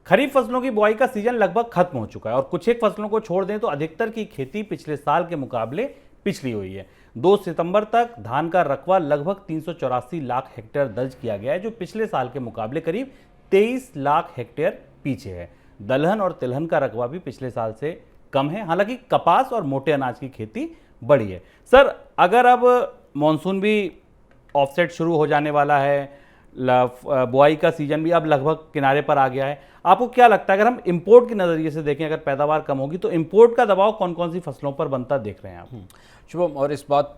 खरीफ फसलों की बुआई का सीजन लगभग खत्म हो चुका है और कुछ एक फसलों को छोड़ दें तो अधिकतर की खेती पिछले साल के मुकाबले पिछड़ी हुई है। 2 सितंबर तक धान का रकबा लगभग 384 लाख हेक्टेयर दर्ज किया गया है, जो पिछले साल के मुकाबले करीब 23 लाख हेक्टेयर पीछे है। दलहन और तिलहन का रकबा भी पिछले साल से कम है। हालांकि कपास और मोटे अनाज की खेती बढ़ी है। सर, अगर अब मॉनसून भी ऑफसेट शुरू हो जाने वाला है, बुआई का सीजन भी अब लगभग किनारे पर आ गया है, आपको क्या लगता है अगर हम इंपोर्ट के नज़रिए से देखें, अगर पैदावार कम होगी तो इंपोर्ट का दबाव कौन कौन सी फसलों पर बनता देख रहे हैं आप? शुभम, और इस बात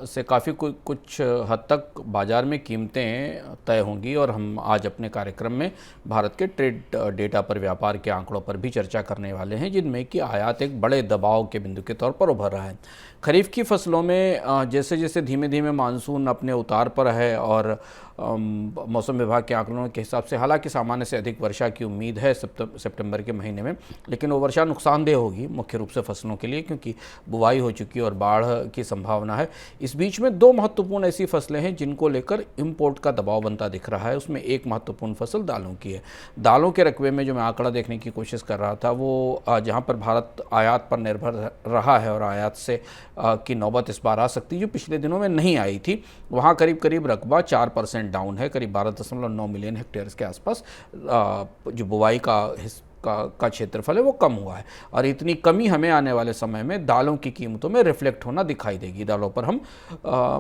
से काफ़ी कुछ हद तक बाज़ार में कीमतें तय होंगी और हम आज अपने कार्यक्रम में भारत के ट्रेड डेटा पर, व्यापार के आंकड़ों पर भी चर्चा करने वाले हैं, जिनमें कि आयात एक बड़े दबाव के बिंदु के तौर पर उभर रहा है। खरीफ की फसलों में जैसे जैसे धीमे धीमे मानसून अपने उतार पर है और मौसम विभाग के आंकड़ों के हिसाब से हालांकि सामान्य से अधिक वर्षा की उम्मीद है सितंबर के महीने में, लेकिन वो वर्षा नुकसानदेह होगी मुख्य रूप से फसलों के लिए, क्योंकि बुवाई हो चुकी है और बाढ़ की संभावना है। इस बीच में 2 महत्वपूर्ण ऐसी फसलें हैं जिनको लेकर इंपोर्ट का दबाव बनता दिख रहा है। उसमें एक महत्वपूर्ण फसल दालों की है। दालों के रकबे में जो मैं आंकड़ा देखने की कोशिश कर रहा था, वो जहाँ पर भारत आयात पर निर्भर रहा है और आयात से की नौबत इस बार आ सकती है जो पिछले दिनों में नहीं आई थी, वहाँ करीब करीब रकबा 4% डाउन है। करीब 12.9 मिलियन हेक्टेयर के आसपास जो बुवाई का क्षेत्रफल है वो कम हुआ है और इतनी कमी हमें आने वाले समय में दालों की कीमतों में रिफ्लेक्ट होना दिखाई देगी। दालों पर हम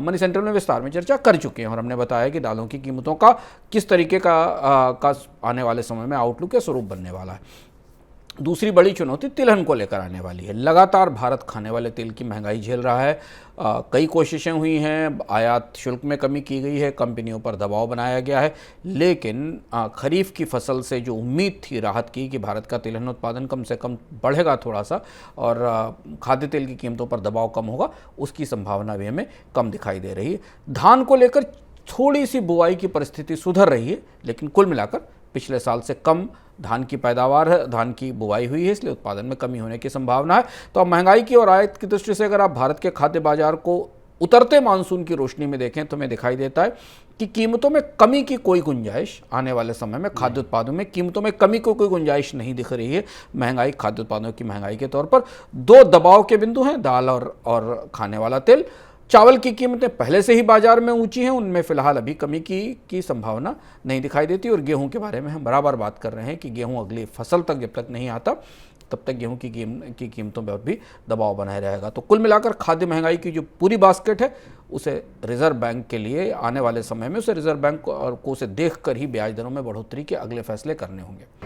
मनी सेंटर में विस्तार में चर्चा कर चुके हैं और हमने बताया कि दालों की कीमतों का किस तरीके का आने वाले समय में आउटलुक या स्वरूप बनने वाला है। दूसरी बड़ी चुनौती तिलहन को लेकर आने वाली है। लगातार भारत खाने वाले तेल की महंगाई झेल रहा है। कई कोशिशें हुई हैं, आयात शुल्क में कमी की गई है, कंपनियों पर दबाव बनाया गया है, लेकिन खरीफ की फसल से जो उम्मीद थी राहत की कि भारत का तिलहन उत्पादन कम से कम बढ़ेगा थोड़ा सा और खाद्य तेल की कीमतों पर दबाव कम होगा, उसकी संभावना भी हमें कम दिखाई दे रही है। धान को लेकर थोड़ी सी बुआई की परिस्थिति सुधर रही है, लेकिन कुल मिलाकर पिछले साल से कम धान की पैदावार है, धान की बुवाई हुई है, इसलिए उत्पादन में कमी होने की संभावना है। तो अब महंगाई की और आयात की दृष्टि से अगर आप भारत के खाद्य बाजार को उतरते मानसून की रोशनी में देखें तो हमें दिखाई देता है कि कीमतों में कमी की कोई गुंजाइश आने वाले समय में खाद्य उत्पादों में कीमतों में कमी को कोई गुंजाइश नहीं दिख रही है। महंगाई, खाद्य उत्पादों की महंगाई के तौर पर 2 दबाव के बिंदु हैं, दाल और खाने वाला तेल। चावल की कीमतें पहले से ही बाजार में ऊंची हैं, उनमें फिलहाल अभी कमी की संभावना नहीं दिखाई देती। और गेहूं के बारे में हम बराबर बात कर रहे हैं कि गेहूं अगली फसल तक जब तक नहीं आता तब तक गेहूं की कीमतों पर भी दबाव बनाए रहेगा। तो कुल मिलाकर खाद्य महंगाई की जो पूरी बास्केट है उसे रिजर्व बैंक के लिए आने वाले समय में उसे रिजर्व बैंक को उसे देख कर ही ब्याज दरों में बढ़ोतरी के अगले फैसले करने होंगे।